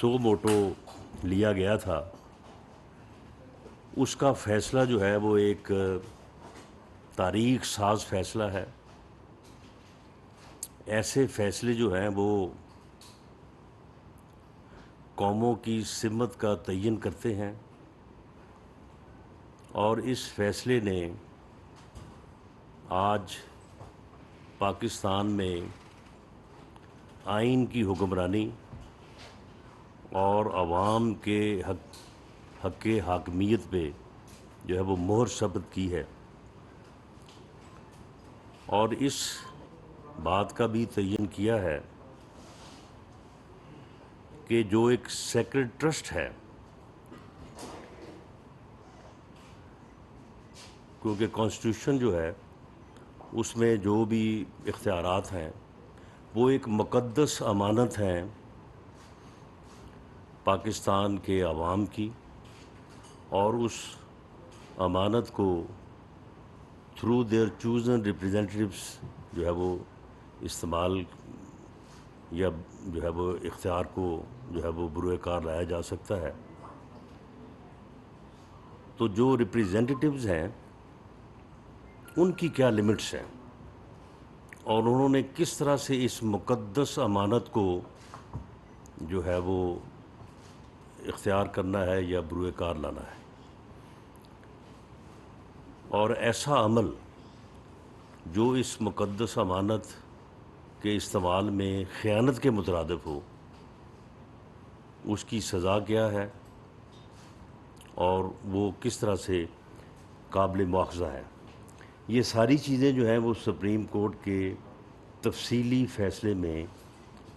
سو motto لیا گیا تھا، اس کا فیصلہ جو ہے وہ ایک تاریخ ساز فیصلہ ہے۔ ایسے فیصلے جو ہیں وہ قوموں کی سمت کا تعین کرتے ہیں، اور اس فیصلے نے آج پاکستان میں آئین کی حکمرانی اور عوام کے حق حاکمیت پہ جو ہے وہ مہر ثبت کی ہے، اور اس بات کا بھی تعین کیا ہے کہ جو ایک سیکرڈ ٹرسٹ ہے، کیونکہ کانسٹیٹیوشن جو ہے اس میں جو بھی اختیارات ہیں وہ ایک مقدس امانت ہیں پاکستان کے عوام کی، اور اس امانت کو تھرو دیئر چوزن ریپریزنٹیوز جو ہے وہ استعمال یا جو ہے وہ اختیار کو جو ہے وہ بروئے کار لایا جا سکتا ہے۔ تو جو ریپریزنٹیوز ہیں ان کی کیا لمٹس ہیں، اور انہوں نے کس طرح سے اس مقدس امانت کو جو ہے وہ اختیار کرنا ہے یا بروئے کار لانا ہے۔ اور ایسا عمل جو اس مقدس امانت کے استعمال میں خیانت کے مترادف ہو، اس کی سزا کیا ہے اور وہ کس طرح سے قابل مواخذہ ہے۔ یہ ساری چیزیں جو ہیں وہ سپریم کورٹ کے تفصیلی فیصلے میں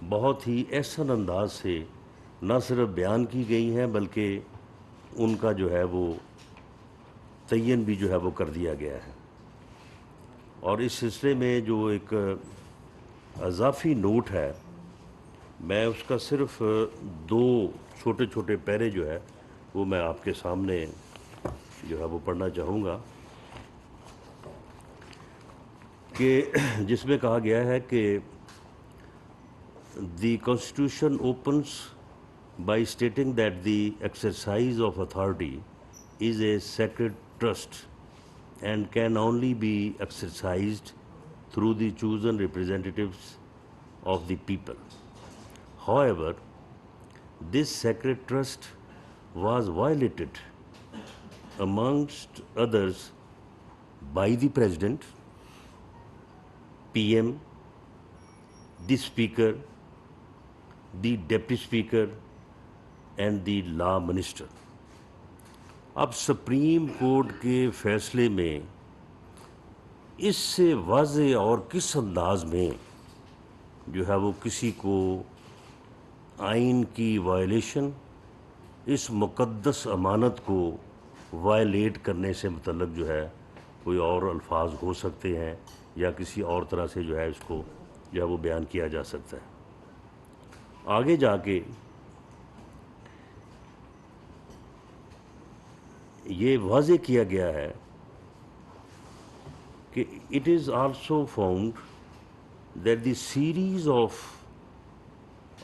بہت ہی احسن انداز سے نہ صرف بیان کی گئی ہیں بلکہ ان کا جو ہے وہ تعین بھی جو ہے وہ کر دیا گیا ہے۔ اور اس سلسلے میں جو ایک اضافی نوٹ ہے، میں اس کا صرف دو چھوٹے چھوٹے پیرے جو ہے وہ میں آپ کے سامنے جو ہے وہ پڑھنا چاہوں گا، کہ جس میں کہا گیا ہے کہ the constitution opens by stating that the exercise of authority is a sacred trust and can only be exercised through the chosen representatives of the people. However, this sacred trust was violated, amongst others, by the President, PM, the Speaker, the Deputy Speaker, and the Law Minister. اب supreme court کے فیصلے میں اس سے واضح اور کس انداز میں جو ہے وہ کسی کو آئین کی وائلیشن، اس مقدس امانت کو وائلیٹ کرنے سے متعلق جو ہے کوئی اور الفاظ ہو سکتے ہیں یا کسی اور طرح سے جو ہے اس کو جو ہے وہ بیان کیا جا سکتا ہے۔ آگے جا کے یہ واضح کیا گیا ہے کہ it is also found that the series of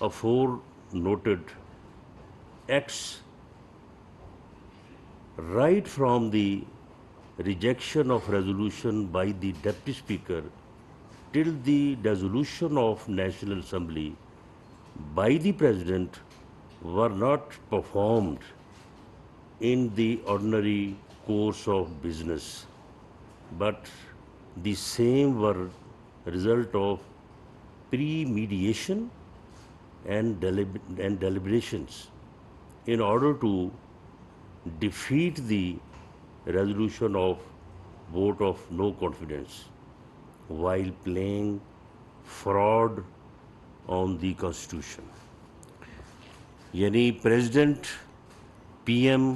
aforementioned acts, right from the rejection of resolution by the Deputy Speaker till the dissolution of National Assembly by the President, were not performed in the ordinary course of business, but the same were result of premeditation and deliberations in order to defeat the resolution of vote of no confidence while playing fraud on the Constitution. یعنی president, P M,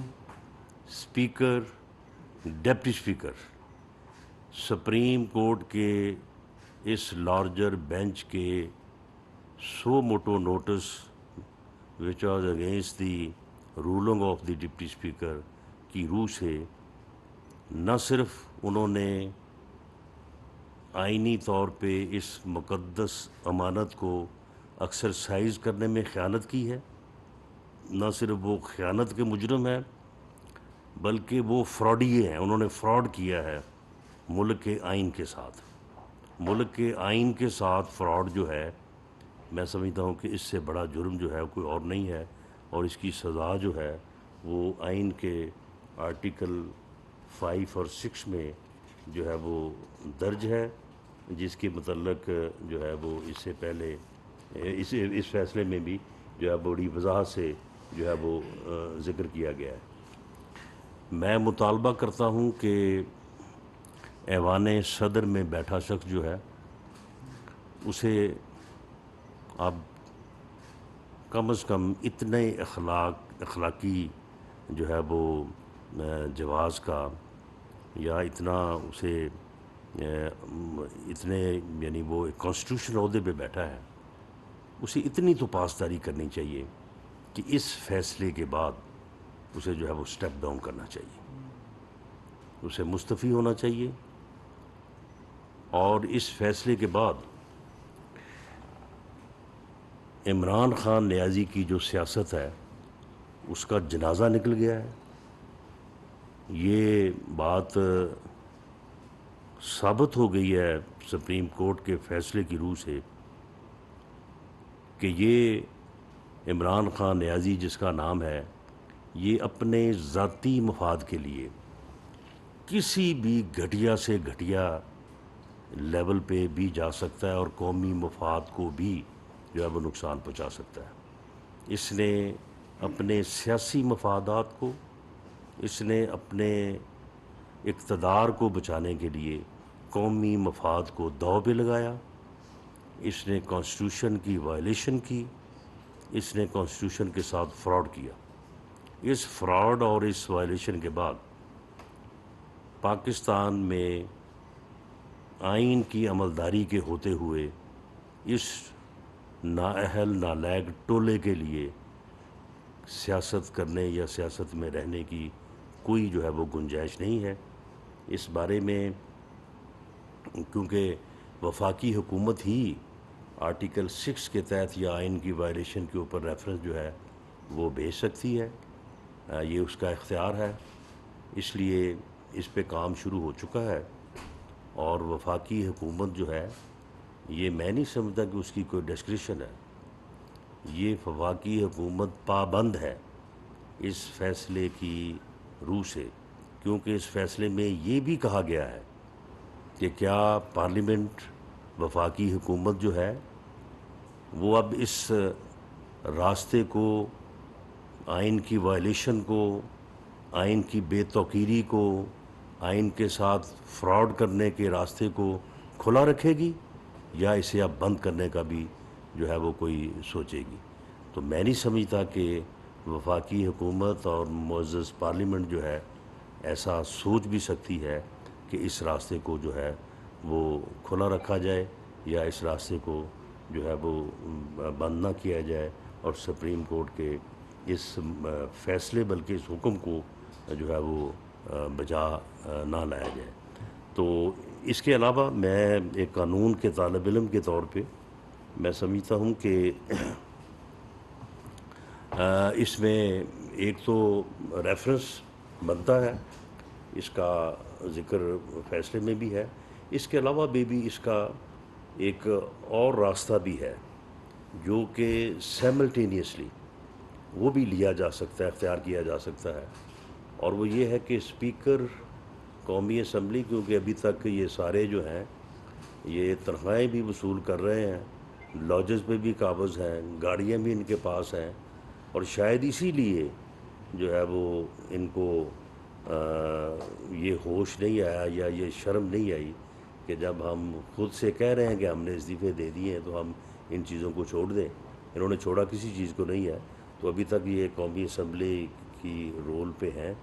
speaker, deputy speaker supreme court کے اس larger bench کے suo motu notice which was against the ruling of the deputy speaker کی روح سے نہ صرف انہوں نے آئینی طور پہ اس مقدس امانت کو ایکسرسائز کرنے میں خیانت کی ہے، نہ صرف وہ خیانت کے مجرم ہیں بلکہ وہ فراڈیے ہیں. انہوں نے فراڈ کیا ہے ملک کے آئین کے ساتھ. ملک کے آئین کے ساتھ فراڈ جو ہے، میں سمجھتا ہوں کہ اس سے بڑا جرم جو ہے کوئی اور نہیں ہے، اور اس کی سزا جو ہے وہ آئین کے آرٹیکل 5 اور 6 میں جو ہے وہ درج ہے، جس کے متعلق جو ہے وہ اس سے پہلے اس فیصلے میں بھی جو ہے بڑی وضاحت سے جو ہے وہ ذکر کیا گیا ہے. میں مطالبہ کرتا ہوں کہ ایوان صدر میں بیٹھا شخص جو ہے اسے اب کم از کم اتنے اخلاقی جو ہے وہ جواز کا، یا اتنا اسے اتنے، یعنی وہ ایک کانسٹیٹیوشن عہدے پہ بیٹھا ہے، اسے اتنی تو پاسداری کرنی چاہیے کہ اس فیصلے کے بعد اسے جو ہے وہ سٹیپ ڈاؤن کرنا چاہیے، اسے مستعفی ہونا چاہیے. اور اس فیصلے کے بعد عمران خان نیازی کی جو سیاست ہے اس کا جنازہ نکل گیا ہے. یہ بات ثابت ہو گئی ہے سپریم کورٹ کے فیصلے کی روح سے کہ یہ عمران خان نیازی جس کا نام ہے، یہ اپنے ذاتی مفاد کے لیے کسی بھی گھٹیا سے گھٹیا لیول پہ بھی جا سکتا ہے اور قومی مفاد کو بھی جو ہے وہ نقصان پہنچا سکتا ہے. اس نے اپنے سیاسی مفادات کو، اس نے اپنے اقتدار کو بچانے کے لیے قومی مفاد کو داؤ پہ لگایا. اس نے کانسٹیٹیوشن کی وائلیشن کی، اس نے کانسٹیٹیوشن کے ساتھ فراڈ کیا. اس فراڈ اور اس وائلیشن کے بعد پاکستان میں آئین کی عملداری کے ہوتے ہوئے اس نااہل نالائق ٹولے کے لیے سیاست کرنے یا سیاست میں رہنے کی کوئی جو ہے وہ گنجائش نہیں ہے. اس بارے میں کیونکہ وفاقی حکومت ہی آرٹیکل 6 کے تحت یا آئین کی وائلیشن کے اوپر ریفرنس جو ہے وہ بھیج سکتی ہے، یہ اس کا اختیار ہے. اس لیے اس پہ کام شروع ہو چکا ہے، اور وفاقی حکومت جو ہے یہ میں نہیں سمجھتا کہ اس کی کوئی ڈسکریشن ہے. یہ وفاقی حکومت پابند ہے اس فیصلے کی روح سے، کیونکہ اس فیصلے میں یہ بھی کہا گیا ہے کہ کیا پارلیمنٹ وفاقی حکومت جو ہے وہ اب اس راستے کو، آئین کی وائلیشن کو، آئین کی بے توقیری کو، آئین کے ساتھ فراڈ کرنے کے راستے کو کھلا رکھے گی، یا اسے اب بند کرنے کا بھی جو ہے وہ کوئی سوچے گی. تو میں نہیں سمجھتا کہ وفاقی حکومت اور معزز پارلیمنٹ جو ہے ایسا سوچ بھی سکتی ہے کہ اس راستے کو جو ہے وہ کھلا رکھا جائے یا اس راستے کو جو ہے وہ بند نہ کیا جائے اور سپریم کورٹ کے اس فیصلے بلکہ اس حکم کو جو ہے وہ بجا نہ لایا جائے. تو اس کے علاوہ میں ایک قانون کے طالب علم کے طور پہ میں سمجھتا ہوں کہ اس میں ایک تو ریفرنس بنتا ہے، اس کا ذکر فیصلے میں بھی ہے. اس کے علاوہ بھی اس کا ایک اور راستہ بھی ہے جو کہ سیملٹینیسلی وہ بھی لیا جا سکتا ہے، اختیار کیا جا سکتا ہے، اور وہ یہ ہے کہ اسپیکر قومی اسمبلی، کیونکہ ابھی تک یہ سارے جو ہیں یہ تنخواہیں بھی وصول کر رہے ہیں، لاجز پہ بھی قابض ہیں، گاڑیاں بھی ان کے پاس ہیں، اور شاید اسی لیے جو ہے وہ ان کو یہ ہوش نہیں آیا یا یہ شرم نہیں آئی کہ جب ہم خود سے کہہ رہے ہیں کہ ہم نے استعفے دے دیے ہیں تو ہم ان چیزوں کو چھوڑ دیں. انہوں نے چھوڑا کسی چیز کو نہیں ہے، تو ابھی تک یہ قومی اسمبلی کی رول پہ ہیں.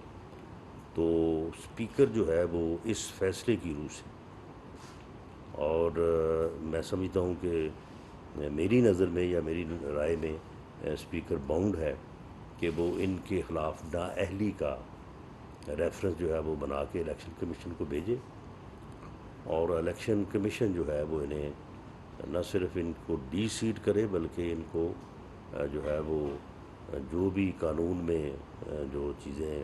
تو اسپیکر جو ہے وہ اس فیصلے کی روح سے، اور میں سمجھتا ہوں کہ میری نظر میں یا میری رائے میں اسپیکر باؤنڈ ہے کہ وہ ان کے خلاف نااہلی کا ریفرنس جو ہے وہ بنا کے الیکشن کمیشن کو بھیجے، اور الیکشن کمیشن جو ہے وہ انہیں نہ صرف ان کو ڈی سیٹ کرے بلکہ ان کو جو ہے وہ جو بھی قانون میں جو چیزیں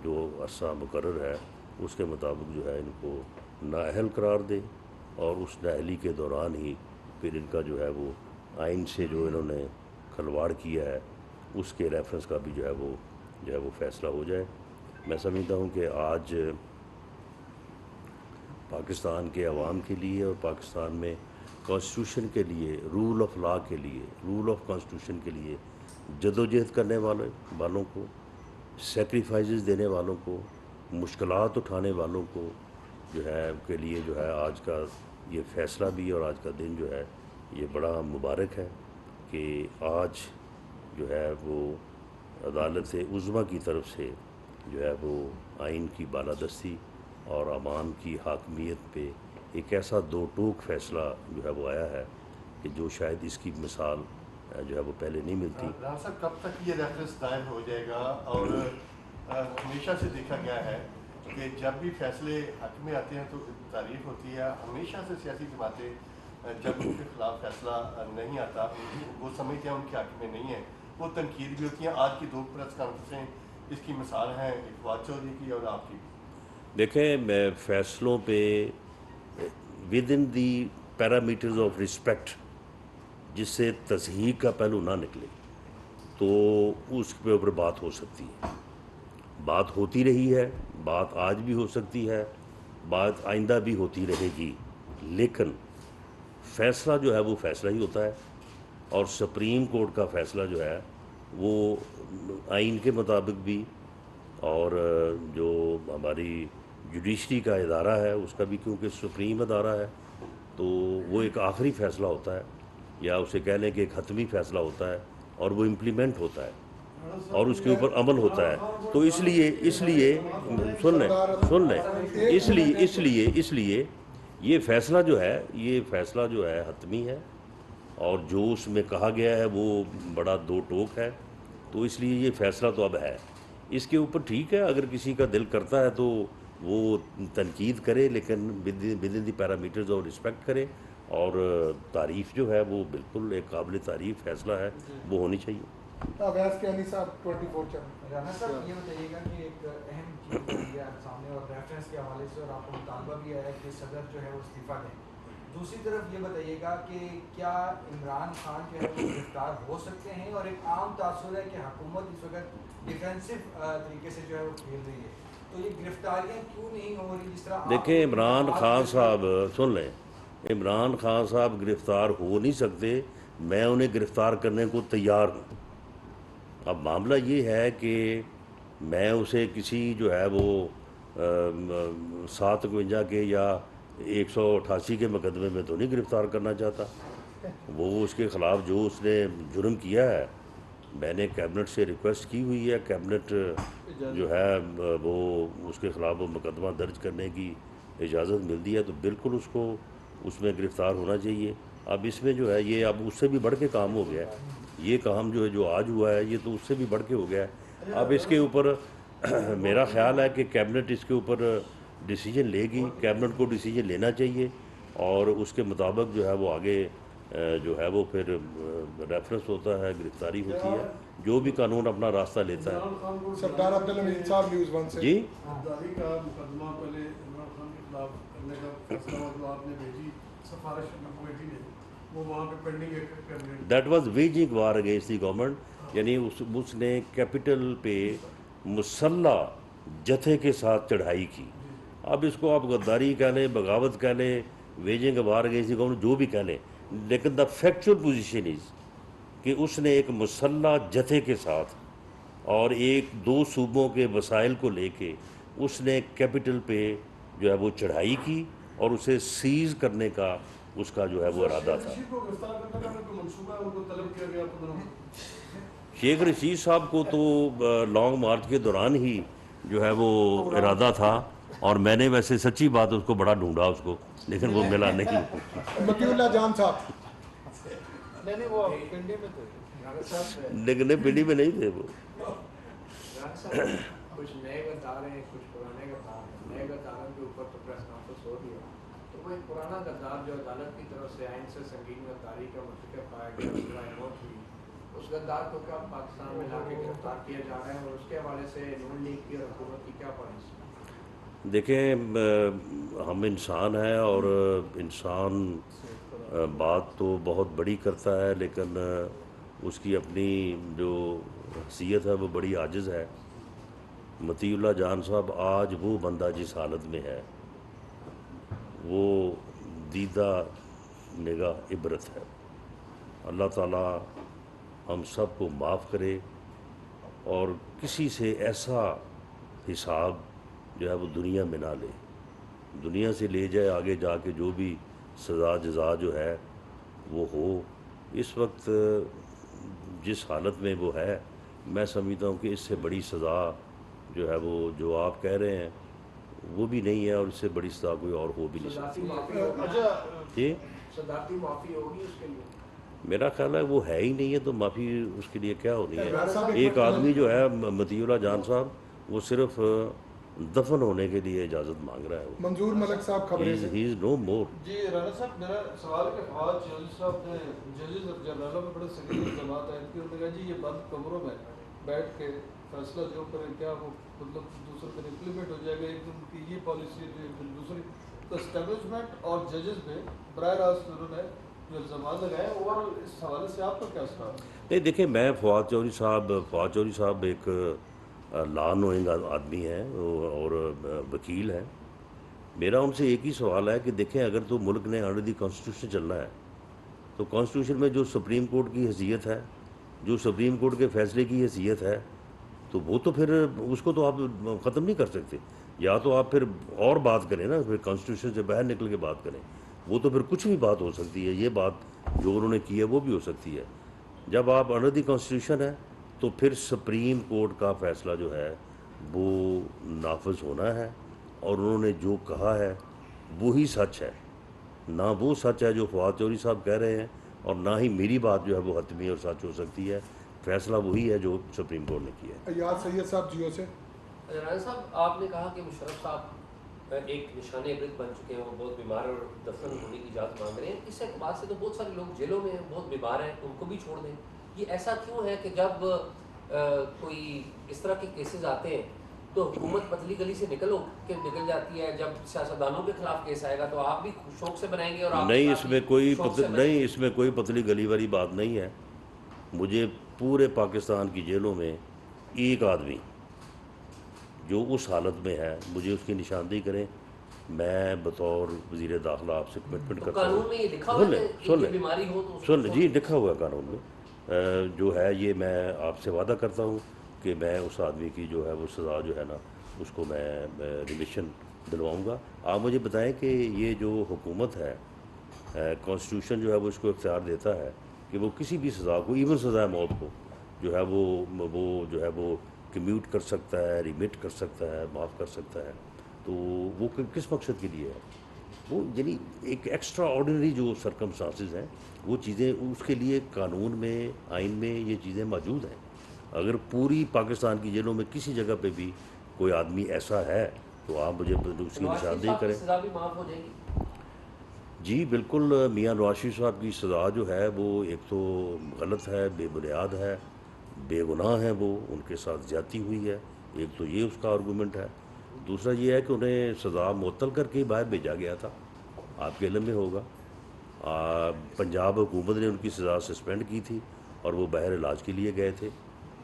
جو عرصہ مقرر ہے اس کے مطابق جو ہے ان کو نااہل قرار دے، اور اس نااہلی کے دوران ہی پھر ان کا جو ہے وہ آئین سے جو انہوں نے کھلواڑ کیا ہے اس کے ریفرنس کا بھی جو ہے وہ فیصلہ ہو جائے۔ میں سمجھتا ہوں کہ آج پاکستان کے عوام کے لیے اور پاکستان میں کانسٹیٹیوشن کے لیے، رول آف لا کے لیے، رول آف کانسٹیٹیوشن کے لیے جدوجہد کرنے والوں کو، سیکریفائزز دینے والوں کو، مشکلات اٹھانے والوں کو جو ہے کے لیے جو ہے آج کا یہ فیصلہ بھی اور آج کا دن جو ہے یہ بڑا مبارک ہے کہ آج جو ہے وہ عدالت عظمیٰ کی طرف سے جو ہے وہ آئین کی بالادستی اور امان کی حاکمیت پہ ایک ایسا دو ٹوک فیصلہ جو ہے وہ آیا ہے کہ جو شاید اس کی مثال جو ہے وہ پہلے نہیں ملتی۔ رانا صاحب، کب تک یہ ریفرنس دائر ہو جائے گا؟ اور ہمیشہ سے دیکھا گیا ہے کہ جب بھی فیصلے حق میں آتے ہیں تو تعریف ہوتی ہے، ہمیشہ سے سیاسی جماعتیں جب ان کے خلاف فیصلہ نہیں آتا وہ سمجھتے ہیں ان کے حق میں نہیں ہے، وہ تنقید بھی ہوتی ہیں۔ آج کی 2 پریس کانفرنسیں اس کی مثال ہیں، اقبال چودھری کی اور آپ کی۔ دیکھیں، میں فیصلوں پہ with in the parameters of respect جس سے تصحیح کا پہلو نہ نکلے تو اس کے اوپر بات ہو سکتی ہے، بات ہوتی رہی ہے، بات آج بھی ہو سکتی ہے، بات آئندہ بھی ہوتی رہے گی، لیکن فیصلہ جو ہے وہ فیصلہ ہی ہوتا ہے، اور سپریم کورٹ کا فیصلہ جو ہے وہ آئین کے مطابق بھی اور جو ہماری جوڈیشری کا ادارہ ہے اس کا بھی، کیونکہ سپریم ادارہ ہے تو وہ ایک آخری فیصلہ ہوتا ہے، یا اسے کہہ لیں کہ ایک حتمی فیصلہ ہوتا ہے، اور وہ امپلیمنٹ ہوتا ہے اور اس کے اوپر عمل ہوتا ہے۔ تو اس لیے سن لیں اس لیے یہ فیصلہ جو ہے حتمی ہے، اور جو اس میں کہا گیا ہے وہ بڑا دو ٹوک ہے، تو اس لیے یہ فیصلہ تو اب ہے۔ اس کے اوپر ٹھیک ہے، اگر کسی کا دل کرتا ہے تو وہ تنقید کرے، لیکن ود ان دی پیرامیٹرز اور رسپیکٹ کرے، اور تعریف جو ہے وہ بالکل ایک قابل تعریف فیصلہ ہے، وہ ہونی چاہیے۔ رانا صاحب، یہ بتائیے گا کہ ایک اہم چیز آئی ہے سامنے اور ریفرنس کے حوالے سے، اور آپ کو مطالبہ بھی آیا ہے کہ صدر جو ہے وہ استعفیٰ دیں۔ دوسری طرف یہ بتائیے گا کہ کیا عمران خان جو ہے وہ گرفتار ہو سکتے ہیں؟ اور ایک عام تاثر ہے کہ حکومت اس وقت ڈیفینسو طریقے سے جو ہے وہ کھیل رہی ہے، تو یہ گرفتاریاں کیوں نہیں ہو رہی جس طرح؟ دیکھیں، عمران خان صاحب سن لیں، عمران خان صاحب گرفتار ہو نہیں سکتے، میں انہیں گرفتار کرنے کو تیار ہوں۔ اب معاملہ یہ ہے کہ میں اسے کسی جو ہے وہ 751 کے یا 188 کے مقدمے میں تو نہیں گرفتار کرنا چاہتا۔ وہ اس کے خلاف جو اس نے جرم کیا ہے، میں نے کیبنٹ سے ریکویسٹ کی ہوئی ہے، کیبنٹ جو ہے وہ اس کے خلاف وہ مقدمہ درج کرنے کی اجازت ملتی ہے تو بالکل اس کو اس میں گرفتار ہونا چاہیے۔ اب اس میں جو ہے یہ اب اس سے بھی بڑھ کے کام ہو گیا ہے، یہ کام جو ہے جو آج ہوا ہے یہ تو اس سے بھی بڑھ کے ہو گیا ہے۔ اب اس کے اوپر میرا خیال ہے کہ کیبنٹ اس کے اوپر ڈیسیجن لے گی، کیبنٹ کو ڈیسیجن لینا چاہیے، اور اس کے مطابق جو ہے وہ آگے جو ہے وہ پھر ریفرنس ہوتا ہے، گرفتاری ہوتی ہے، جو بھی قانون اپنا راستہ لیتا ہے۔ سردار عبدالحمید صاحب نیوز 1 سے جی، غداری کا مقدمہ پہلے عمران خان کے خلاف کرنے کا فیصلہ ہوا جو آپ نے بھیجی سفارش کمیٹی نے، وہ وہاں پہ پینڈنگ ہے cabinet. That was waging war against the government, یعنی اس نے کیپٹل پہ مسلح جتھے کے ساتھ چڑھائی کی۔ اب اس کو آپ غداری کہہ لیں، بغاوت کہہ لیں، waging war against the government, جو بھی کہہ لیں، لیکن دا فیکچوئل پوزیشن از کہ اس نے ایک مسلح جتھے کے ساتھ اور ایک دو صوبوں کے وسائل کو لے کے اس نے کیپٹل پہ جو ہے وہ چڑھائی کی، اور اسے سیز کرنے کا اس کا جو ہے وہ ارادہ تھا۔ کو گرفتار کرنے کا کوئی منصوبہ ہے، ان کو طلب کیا گیا 15 میں؟ شیخ رشید صاحب کو تو لانگ مارچ کے دوران ہی جو ہے وہ ارادہ تھا، اور میں نے ویسے سچی بات اس کو بڑا ڈھونڈا اس کو، لیکن وہ ملا نہیں۔ مکی اللہ جان صاحب نہیں وہ پنڈی میں تھے، لیکن پنڈی میں نہیں تھے وہ۔ کچھ نئے غدار ہیں، کچھ پرانے غدار ہیں۔ نئے غداروں کے اوپر تو پریس کانفرنس ہو رہی ہے، تو وہ ایک پرانا غدار جو عدالت کی طرف سے آئین سے سنگین غداری کا مرتکب پایا گیا، سزائے موت ہوئی، اس غدار کو کیا پاکستان میں لا کے گرفتار کیا جا رہا ہے اور اس کے حوالے سے نون لیگ کی اور حکومت کی کیا پالیسی؟ دیکھیں ہم انسان ہیں اور انسان بات تو بہت بڑی کرتا ہے لیکن اس کی اپنی جو حیثیت ہے وہ بڑی عاجز ہے۔ مطیع اللہ جان صاحب آج وہ بندہ جس حالت میں ہے وہ دیدہ نگاہ عبرت ہے۔ اللہ تعالیٰ ہم سب کو معاف کرے اور کسی سے ایسا حساب جو ہے وہ دنیا میں نہ لے، دنیا سے لے جائے آگے جا کے جو بھی سزا جزا جو ہے وہ ہو۔ اس وقت جس حالت میں وہ ہے میں سمجھتا ہوں کہ اس سے بڑی سزا جو ہے وہ جو آپ کہہ رہے ہیں وہ بھی نہیں ہے اور اس سے بڑی سزا کوئی اور ہو بھی نہیں سکتی۔ صدارتی معافی ہوگی؟ جی صدارتی معافی ہوگی اس کے لیے؟ میرا خیال ہے وہ ہے ہی نہیں ہے تو معافی اس کے لیے کیا ہونی ہے۔ ایک آدمی جو ہے مطیع اللہ جان صاحب وہ صرف دفن ہونے کے لیے اجازت مانگ رہا ہے، منظور ملک صاحب خبریں سے ہی از نو مور۔ جی رانا صاحب میرا سوال ہے کہ فواد چودھری صاحب نے ججز اور جنرلوں میں بڑے سنگین الزامات عائد کیے، انہوں نے کہا جی یہ بند کمروں میں بیٹھ کے فیصلہ جو کریں کیا وہ مطلب دوسرے پر امپلیمنٹ ہو جائے گا، ایک دن کی یہ پالیسی ہے دوسری تو اسٹیبلشمنٹ اور ججز میں براہ راست انہوں نے جو الزامات لگائے اور اس حوالے سے آپ کا کیا سوال ہے؟ نہیں دیکھیں میں فواد چودھری صاحب ایک لا نوئنگ آدمی ہیں اور وکیل ہیں۔ میرا ان سے ایک ہی سوال ہے کہ دیکھیں اگر تو ملک نے انڈر دی کانسٹیٹیوشن چلنا ہے تو کانسٹیٹیوشن میں جو سپریم کورٹ کی حیثیت ہے، جو سپریم کورٹ کے فیصلے کی حیثیت ہے تو وہ تو پھر اس کو تو آپ ختم نہیں کر سکتے، یا تو آپ پھر اور بات کریں نا، پھر کانسٹیٹیوشن سے باہر نکل کے بات کریں، وہ تو پھر کچھ بھی بات ہو سکتی ہے، یہ بات جو انہوں نے کی ہے وہ بھی ہو سکتی ہے۔ جب آپ انڈر دی کانسٹیٹیوشن ہے تو پھر سپریم کورٹ کا فیصلہ جو ہے وہ نافذ ہونا ہے اور انہوں نے جو کہا ہے وہی سچ ہے، نہ وہ سچ ہے جو فواد چودھری صاحب کہہ رہے ہیں اور نہ ہی میری بات جو ہے وہ حتمی اور سچ ہو سکتی ہے۔ فیصلہ وہی ہے جو سپریم کورٹ نے کیا ہے۔ ایاز سید صاحب جیو سے۔ رانا صاحب آپ نے کہا کہ مشرف صاحب ایک نشان عبرت بن چکے ہیں، وہ بہت بیمار اور دفن ہونے کی اجازت مانگ رہے ہیں، اس اعتبار سے تو بہت سارے لوگ جیلوں میں ہیں، بہت بیمار ہیں، ان کو بھی چھوڑ دیں۔ یہ ایسا کیوں ہے کہ جب کوئی اس طرح کے کیسز آتے ہیں تو حکومت پتلی گلی سے نکل جاتی ہے، جب سیاستدانوں کے خلاف کیس آئے گا تو آپ بھی شوق سے بنائیں گے اور آپ نہیں اس میں کوئی پتلی گلی والی بات نہیں ہے۔ مجھے پورے پاکستان کی جیلوں میں ایک آدمی جو اس حالت میں ہے مجھے اس کی نشاندہی کریں، میں بطور وزیر داخلہ آپ سے کمٹمنٹ کرتا ہوں۔ قانون میں یہ لکھا ہوا ہے کہ یہ بیماری ہو تو جی لکھا ہوا ہے قانون میں، جو ہے یہ میں آپ سے وعدہ کرتا ہوں کہ میں اس آدمی کی جو ہے وہ سزا جو ہے نا اس کو میں ریمیشن دلواؤں گا۔ آپ مجھے بتائیں کہ یہ جو حکومت ہے کانسٹیٹیوشن جو ہے وہ اس کو اختیار دیتا ہے کہ وہ کسی بھی سزا کو، ایون سزائے موت کو جو ہے وہ جو ہے وہ کمیوٹ کر سکتا ہے، ریمٹ کر سکتا ہے، معاف کر سکتا ہے، تو وہ کس مقصد کے لیے ہے؟ وہ یعنی ایک ایکسٹرا آرڈنری جو سرکمسٹانسز ہیں وہ چیزیں اس کے لیے قانون میں، آئین میں یہ چیزیں موجود ہیں۔ اگر پوری پاکستان کی جیلوں میں کسی جگہ پہ بھی کوئی آدمی ایسا ہے تو آپ مجھے اس کی نشاندہی کریں۔ سزا بھی معاف ہو جائے گی؟ جی بالکل، میاں نواز شریف صاحب کی سزا جو ہے وہ ایک تو غلط ہے، بے بنیاد ہے، بے گناہ ہیں، وہ ان کے ساتھ زیادتی ہوئی ہے، ایک تو یہ اس کا آرگومنٹ ہے۔ دوسرا یہ ہے کہ انہیں سزا معطل کر کے باہر بھیجا گیا تھا، آپ کے علم میں ہوگا۔ پنجاب حکومت نے ان کی سزا سسپینڈ کی تھی اور وہ باہر علاج کے لیے گئے تھے۔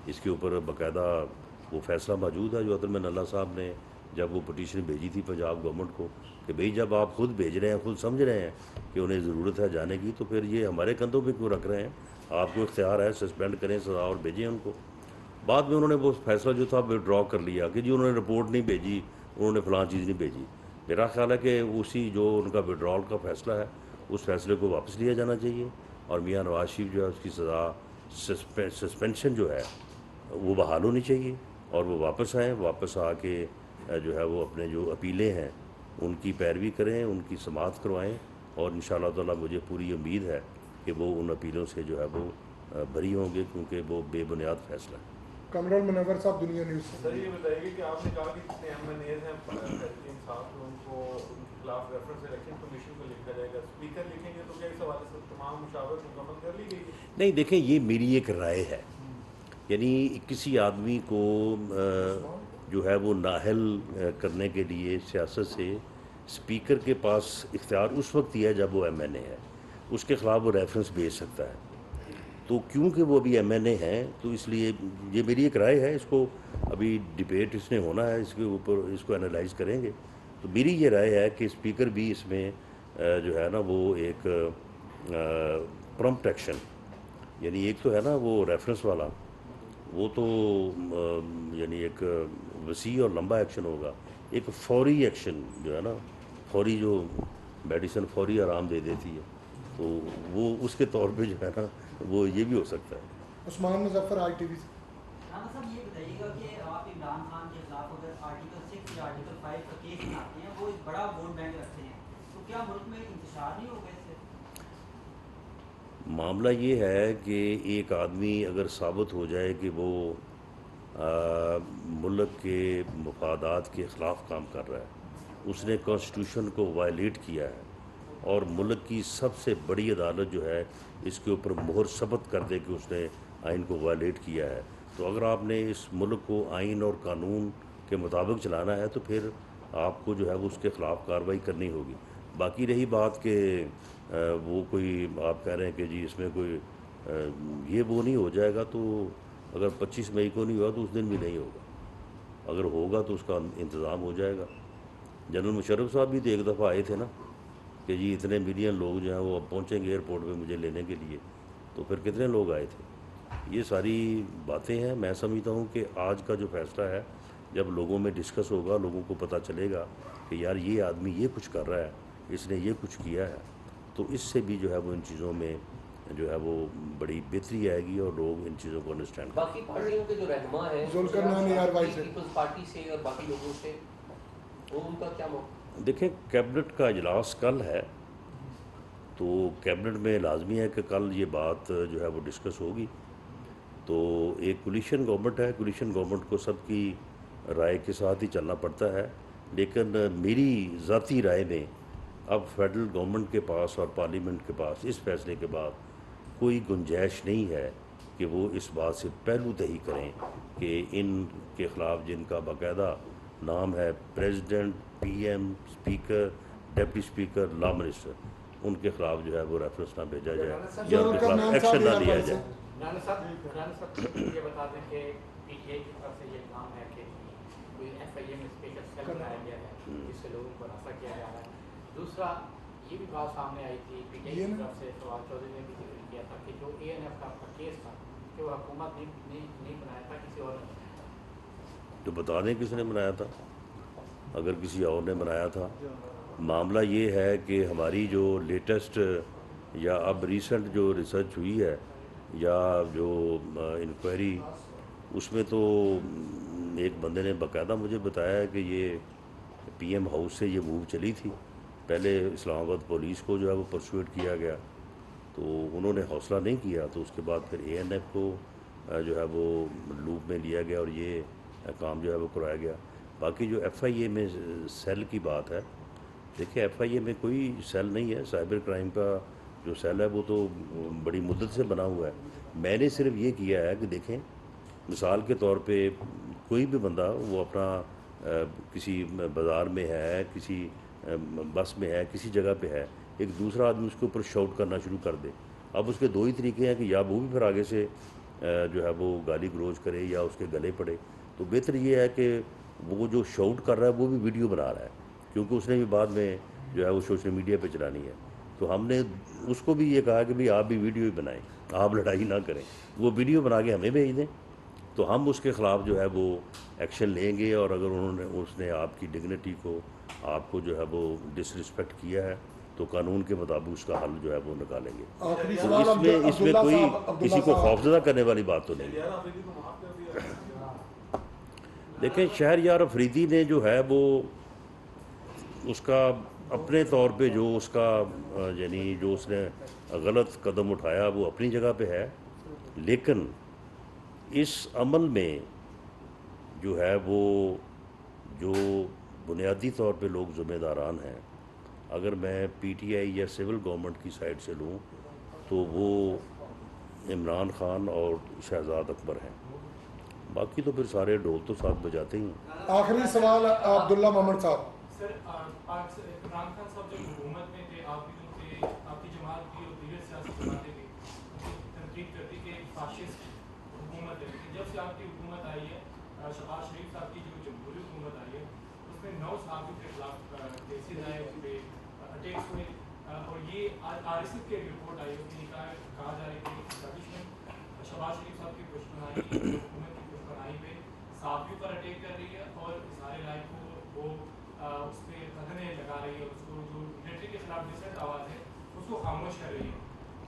اس کے اوپر باقاعدہ وہ فیصلہ موجود ہے جو عطر اللہ صاحب نے جب وہ پٹیشن بھیجی تھی پنجاب گورنمنٹ کو کہ بھئی جب آپ خود بھیج رہے ہیں، خود سمجھ رہے ہیں کہ انہیں ضرورت ہے جانے کی، تو پھر یہ ہمارے کندھوں پہ کیوں رکھ رہے ہیں؟ آپ کو اختیار ہے، سسپینڈ کریں سزا اور بھیجیں ان کو۔ بعد میں انہوں نے وہ فیصلہ جو تھا وڈرا کر لیا کہ جی انہوں نے رپورٹ نہیں بھیجی، انہوں نے فلاں چیز نہیں بھیجی۔ میرا خیال ہے کہ اسی جو ان کا وڈرال کا فیصلہ ہے اس فیصلے کو واپس لیا جانا چاہیے اور میاں نواز شریف جو ہے اس کی سزا سسپینشن جو ہے وہ بحال ہونی چاہیے اور وہ واپس آئیں، واپس آ کے جو ہے وہ اپنے جو اپیلیں ہیں ان کی پیروی کریں، ان کی سماعت کروائیں، اور انشاءاللہ تعالیٰ مجھے پوری امید ہے کہ وہ ان اپیلوں سے جو ہے وہ بری ہوں گے، کیونکہ وہ بے بنیاد فیصلہ ہے۔ کمرل منور صاحب دنیا نیوز سے. سر یہ بتائیے کہ آپ نے کہا کہ جتنے ایم این ایز ہیں تحریک انصاف ان کو ان کے خلاف ریفرنس الیکشن کمیشن کو لکھا جائے گا, اسپیکر لکھیں گے تو کیا اس حوالے سے تمام مشاورت مکمل کر لی گئی ہے؟ نہیں دیکھیں, یہ میری ایک رائے ہے. یعنی کسی آدمی کو جو ہے وہ نااہل کرنے کے لیے سیاست سے اسپیکر کے پاس اختیار اس وقت ہی ہے جب وہ ایم این اے ہے, اس کے خلاف وہ ریفرنس بھیج سکتا ہے. تو کیونکہ وہ ابھی ایم این اے ہیں تو اس لیے یہ میری ایک رائے ہے, اس کو ابھی ڈبیٹ اس نے ہونا ہے, اس کے اوپر اس کو انالائز کریں گے. تو میری یہ رائے ہے کہ اسپیکر بھی اس میں جو ہے نا وہ ایک پرمپٹ ایکشن, یعنی ایک تو ہے نا وہ ریفرنس والا, وہ تو یعنی ایک وسیع اور لمبا ایکشن ہوگا. ایک فوری ایکشن جو ہے نا, فوری جو میڈیسن فوری آرام دے دیتی ہے, تو وہ اس کے طور پہ جو ہے نا وہ یہ بھی ہو سکتا ہے. عثمان مظفر آئی ٹی وی سے. رانا صاحب یہ بتائیے گا کہ آپ عمران خان کے خلاف اگر آرٹیکل 6 یا آرٹیکل 5 کا کیس بناتے ہیں, وہ ایک بڑا ووٹ بینک رکھتے ہیں, تو کیا ملک میں انتشار نہیں ہوگا اس سے؟ معاملہ یہ ہے کہ ایک آدمی اگر ثابت ہو جائے کہ وہ ملک کے مفادات کے خلاف کام کر رہا ہے, اس نے کانسٹیٹیوشن کو وائلیٹ کیا ہے, اور ملک کی سب سے بڑی عدالت جو ہے اس کے اوپر مہر ثبت کر دے کہ اس نے آئین کو وائلیٹ کیا ہے, تو اگر آپ نے اس ملک کو آئین اور قانون کے مطابق چلانا ہے تو پھر آپ کو جو ہے وہ اس کے خلاف کارروائی کرنی ہوگی. باقی رہی بات کہ وہ کوئی آپ کہہ رہے ہیں کہ جی اس میں کوئی یہ وہ نہیں ہو جائے گا, تو اگر 25 مئی کو نہیں ہوا تو اس دن بھی نہیں ہوگا, اگر ہوگا تو اس کا انتظام ہو جائے گا. جنرل مشرف صاحب بھی تو ایک دفعہ آئے تھے نا کہ جی اتنے ملین لوگ جو ہیں وہ اب پہنچیں گے ایئرپورٹ پہ مجھے لینے کے لیے, تو پھر کتنے لوگ آئے تھے. یہ ساری باتیں ہیں. میں سمجھتا ہوں کہ آج کا جو فیصلہ ہے جب لوگوں میں ڈسکس ہوگا, لوگوں کو پتہ چلے گا کہ یار یہ آدمی یہ کچھ کر رہا ہے, اس نے یہ کچھ کیا ہے, تو اس سے بھی جو ہے وہ ان چیزوں میں جو ہے وہ بڑی بہتری آئے گی اور لوگ ان چیزوں کو انڈرسٹینڈ کریں. باقی پارٹیوں کے جو رہنما ہیں پیپلز پارٹی سے اور باقی لوگوں سے, وہ ان کا کیا موقع؟ دیکھیں, کیبنٹ کا اجلاس کل ہے, تو کیبنٹ میں لازمی ہے کہ کل یہ بات جو ہے وہ ڈسکس ہوگی. تو ایک کولیشن گورنمنٹ ہے, کولیشن گورنمنٹ کو سب کی رائے کے ساتھ ہی چلنا پڑتا ہے, لیکن میری ذاتی رائے میں اب فیڈرل گورنمنٹ کے پاس اور پارلیمنٹ کے پاس اس فیصلے کے بعد کوئی گنجائش نہیں ہے کہ وہ اس بات سے پہلو تہی کریں کہ ان کے خلاف جن کا باقاعدہ نام ہے president, P M, speaker, deputy speaker, law minister, ان کے خلاف جو ہے وہ ریفرنس نہ بھیجا جائے یا ان کے خلاف ایکشن نہ لیا جائے. رانا صاحب یہ بتا دیں کہ پی ٹی آئی کی طرف سے یہ کام ہے کہ کوئی F I M special cell بنایا گیا ہے جس سے لوگوں کو رسا کیا جا رہا ہے. دوسرا یہ بھی بات سامنے آئی تھی پی ٹی آئی کی طرف سے, فواد چودھری نے بھی ذکر کیا تھا کہ جو اے این ایف کا کیس تھا کہ وہ حکومت نے نہیں بنایا تھا, کسی اور نے بنایا تھا. تو بتا دیں کس نے بنایا تھا, اگر کسی اور نے بنایا تھا. معاملہ یہ ہے کہ ہماری جو لیٹسٹ یا اب ریسنٹ جو ریسرچ ہوئی ہے یا جو انکوائری, اس میں تو ایک بندے نے باقاعدہ مجھے بتایا ہے کہ یہ پی ایم ہاؤس سے یہ موو چلی تھی. پہلے اسلام آباد پولیس کو جو ہے وہ پرسویٹ کیا گیا, تو انہوں نے حوصلہ نہیں کیا, تو اس کے بعد پھر اے این ایف کو جو ہے وہ لوپ میں لیا گیا اور یہ کام جو ہے وہ کرایا گیا. باقی جو ایف آئی اے میں سیل کی بات ہے, دیکھیں ایف آئی اے میں کوئی سیل نہیں ہے, سائبر کرائم کا جو سیل ہے وہ تو بڑی مدت سے بنا ہوا ہے. میں نے صرف یہ کیا ہے کہ دیکھیں مثال کے طور پہ کوئی بھی بندہ وہ اپنا کسی بازار میں ہے, کسی بس میں ہے, کسی جگہ پہ ہے, ایک دوسرا آدمی اس کے اوپر شاؤٹ کرنا شروع کر دے. اب اس کے دو ہی طریقے ہیں کہ یا وہ بھی پھر آگے سے جو ہے وہ گالی گلوچ کرے یا اس کے گلے پڑے. تو بہتر یہ ہے کہ وہ جو شاؤٹ کر رہا ہے وہ بھی ویڈیو بنا رہا ہے, کیونکہ اس نے بھی بعد میں جو ہے وہ سوشل میڈیا پہ چلانی ہے. تو ہم نے اس کو بھی یہ کہا کہ بھئی آپ بھی ویڈیو ہی بنائیں, آپ لڑائی نہ کریں, وہ ویڈیو بنا کے ہمیں بھیج دیں, تو ہم اس کے خلاف جو ہے وہ ایکشن لیں گے. اور اگر اس نے آپ کی ڈگنیٹی کو, آپ کو جو ہے وہ ڈس رسپیکٹ کیا ہے, تو قانون کے مطابق اس کا حل جو ہے وہ نکالیں گے. اس میں کوئی کسی کو خوفزدہ کرنے والی بات تو نہیں ہے. دیکھیں شہر یار افریدی نے جو ہے وہ اس کا اپنے طور پہ جو اس کا یعنی جو اس نے غلط قدم اٹھایا وہ اپنی جگہ پہ ہے, لیکن اس عمل میں جو ہے وہ جو بنیادی طور پہ لوگ ذمہ داران ہیں، اگر میں پی ٹی آئی یا سول گورنمنٹ کی سائڈ سے لوں تو وہ عمران خان اور شہزاد اکبر ہیں، باقی تو پھر سارے ڈھول تو ساتھ بجاتے ہی ہیں۔ آخری سوال عبداللہ محمد صاحب۔ سر عمران خان صاحب جب حکومت میں تھے، آپ کی جماعت بھی اور دیگر سیاسی جماعتیں بھی تنقید کرتی کہ فاشسٹ حکومت ہے، لیکن جب سے آپ کی حکومت آئی ہے، شہباز شریف صاحب کی جو جمہوری حکومت آئی ہے، اس میں 9 صحافیوں کے خلاف کیسز آئے، ان پہ اٹیکس ہوئے، اور یہ آر ایس ایف کی رپورٹ آئی، اس میں کہا جا رہا ہے کہ اسٹیبلشمنٹ شہباز شریف صاحب کی پشتنائی حکومت کی پشتنائی پہ صحافیوں پر اٹیک کر رہی ہے، اور اظہار رائے کو وہ اس پہ قدمیں لگا رہی ہے، اس کو جو ملٹری کے خلاف ڈسنٹ آواز ہے اس کو خاموش کر رہی ہے۔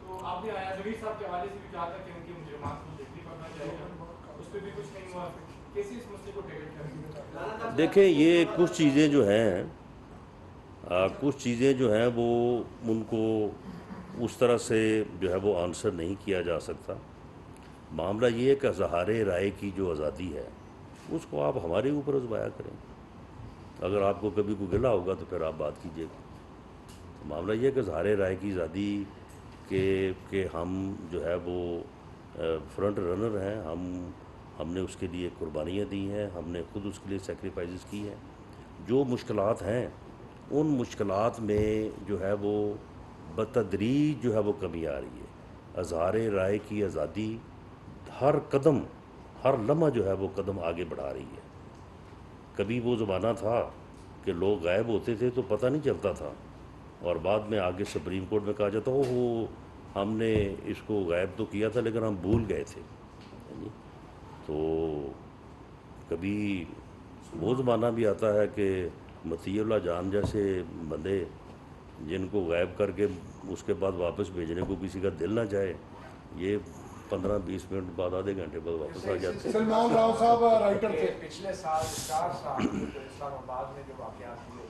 تو آپ نے آیا ظہیر صاحب کے حوالے سے بھی کہا تھا کہ ان کے مجرمات کو جلدی پکڑا جائے گا، اس پہ بھی کچھ نہیں ہوا، کیسے اس مسئلے کو ٹیکل کریں؟ دیکھیں یہ کچھ چیزیں جو ہیں وہ ان کو اس طرح سے جو ہے وہ آنسر نہیں کیا جا سکتا۔ معاملہ یہ ہے کہ اظہار رائے کی جو آزادی ہے اس کو آپ ہمارے اوپر ازمایا کریں، اگر آپ کو کبھی کوئی گلہ ہوگا تو پھر آپ بات کیجیے گا۔ معاملہ یہ ہے کہ اظہار رائے کی آزادی کہ ہم جو ہے وہ فرنٹ رنر ہیں، ہم نے اس کے لیے قربانیاں دی ہیں، ہم نے خود اس کے لیے سیکریفائسز کی ہیں۔ جو مشکلات ہیں ان مشکلات میں جو ہے وہ بتدریج جو ہے وہ کمی آ رہی ہے۔ اظہار رائے کی آزادی ہر قدم ہر لمحہ جو ہے وہ قدم آگے بڑھا رہی ہے۔ کبھی وہ زمانہ تھا کہ لوگ غائب ہوتے تھے تو پتہ نہیں چلتا تھا، اور بعد میں آگے سپریم کورٹ میں کہا جاتا ہم نے اس کو غائب تو کیا تھا لیکن ہم بھول گئے تھے۔ تو کبھی وہ زمانہ بھی آتا ہے کہ مطیع اللہ جان جیسے بندے جن کو غائب کر کے اس کے بعد واپس بھیجنے کو کسی کا دل نہ جائے، یہ 15-20 منٹ بعد آدھے گھنٹے بعد واپس آ جاتے ہیں۔ سلمان راؤ صاحب رائٹر تھے۔ پچھلے سال 4 سال اسلام آباد میں جو واقعات ہوئے،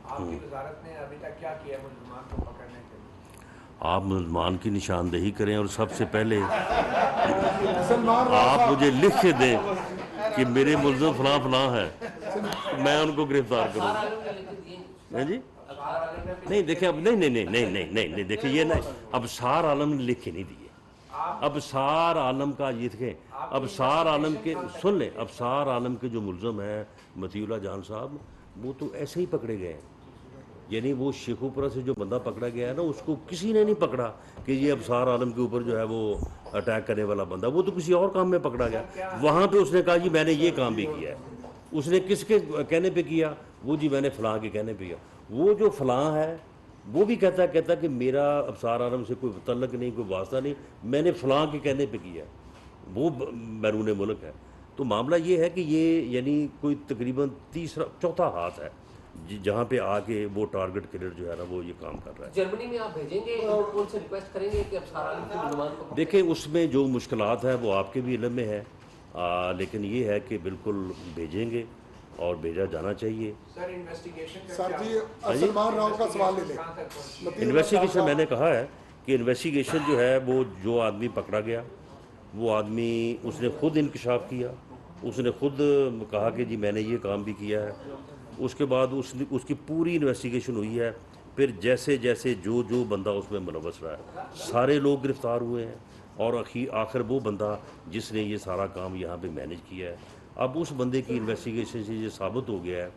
آپ کی وزارت نے ابھی تک کیا کیا ملزمان کو پکڑنے کے لیے؟ آپ ملزمان کی نشاندہی کریں اور سب سے پہلے سلمان راؤ آپ صاحب مجھے لکھ کے دیں کہ میرے ملزم فلاں فلاں ہیں، میں ان کو گرفتار کروں۔ نہیں جی نہیں دیکھیں، اب نہیں دیکھیں، یہ نہیں، ابصار عالم نے لکھ کے نہیں دیے۔ ابصار عالم کا یہ دیکھیں، ابصار عالم کے سن لیں، ابصار عالم کے جو ملزم ہیں مطیع اللہ جان صاحب، وہ تو ایسے ہی پکڑے گئے ہیں۔ یعنی وہ شیخوپورہ سے جو بندہ پکڑا گیا ہے نا، اس کو کسی نے نہیں پکڑا کہ یہ ابصار عالم کے اوپر جو ہے وہ اٹیک کرنے والا بندہ، وہ تو کسی اور کام میں پکڑا گیا۔ وہاں پہ اس نے کہا جی میں نے یہ کام بھی کیا ہے۔ اس نے کس کے کہنے پہ کیا؟ وہ جی میں نے فلاں کے کہنے پہ کیا۔ وہ جو فلاں ہے وہ بھی کہتا ہے کہ میرا ابصار عالم سے کوئی تعلق نہیں، کوئی واسطہ نہیں، میں نے فلاں کے کہنے پہ کیا ہے، وہ بیرون ملک ہے۔ تو معاملہ یہ ہے کہ یہ یعنی کوئی تقریباً چوتھا ہاتھ ہے جہاں پہ آ کے وہ ٹارگٹ کلر جو ہے نا وہ یہ کام کر رہا ہے۔ جرمنی میں آپ بھیجیں گے، انٹرپول سے ریکویسٹ کریں گے کہ ابصار عالم کے ملزمان کو؟ دیکھیں اس میں جو مشکلات ہیں وہ آپ کے بھی علم میں ہے، لیکن یہ ہے کہ بالکل بھیجیں گے اور بھیجا جانا چاہیے۔ سر انویسٹیگیشن کا سر کیا؟ جی سلمان راؤ کا سوال لے لیں۔ انویسٹیگیشن میں نے کہا ہے کہ انویسٹیگیشن جو ہے وہ جو آدمی پکڑا گیا وہ آدمی اس نے خود انکشاف کیا، اس نے خود کہا کہ جی میں نے یہ کام بھی کیا ہے۔ اس کے بعد اس کی پوری انویسٹیگیشن ہوئی ہے، پھر جیسے جیسے جو بندہ اس میں ملوث رہا ہے سارے لوگ گرفتار ہوئے ہیں، اور آخر وہ بندہ جس نے یہ سارا کام یہاں پہ مینیج کیا ہے، اب اس بندے کی انویسٹیگیشن سے یہ ثابت ہو گیا ہے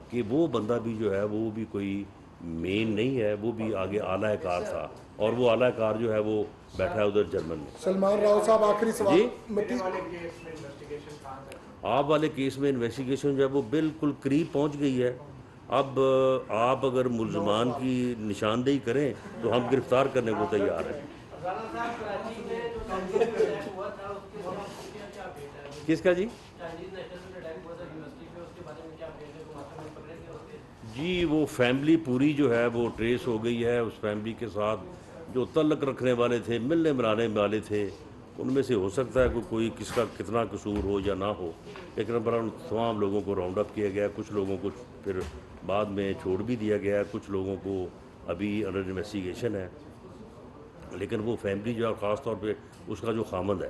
کہ وہ بندہ بھی جو ہے وہ بھی کوئی مین نہیں ہے، وہ بھی آگے اعلیٰ کار تھا، اور وہ اعلیٰ کار جو ہے وہ بیٹھا ہے ادھر جرمن میں۔ سلمان راؤ صاحب آخری سوال۔ جی میرے والے کیس میں انویسٹیگیشن کہاں تک؟ آپ والے کیس میں انویسٹیگیشن جو ہے وہ بالکل قریب پہنچ گئی ہے۔ اب آپ اگر ملزمان کی نشاندہی کریں تو ہم گرفتار کرنے کو تیار ہیں۔ کس کا جی؟ جی وہ فیملی پوری جو ہے وہ ٹریس ہو گئی ہے، اس فیملی کے ساتھ جو تعلق رکھنے والے تھے، ملنے ملانے والے تھے، ان میں سے ہو سکتا ہے کہ کوئی کس کا کتنا قصور ہو یا نہ ہو، لیکن تمام لوگوں کو راؤنڈ اپ کیا گیا، کچھ لوگوں کو پھر بعد میں چھوڑ بھی دیا گیا ہے، کچھ لوگوں کو ابھی انڈر انویسٹیگیشن ہے، لیکن وہ فیملی جو ہے خاص طور پہ اس کا جو خامند ہے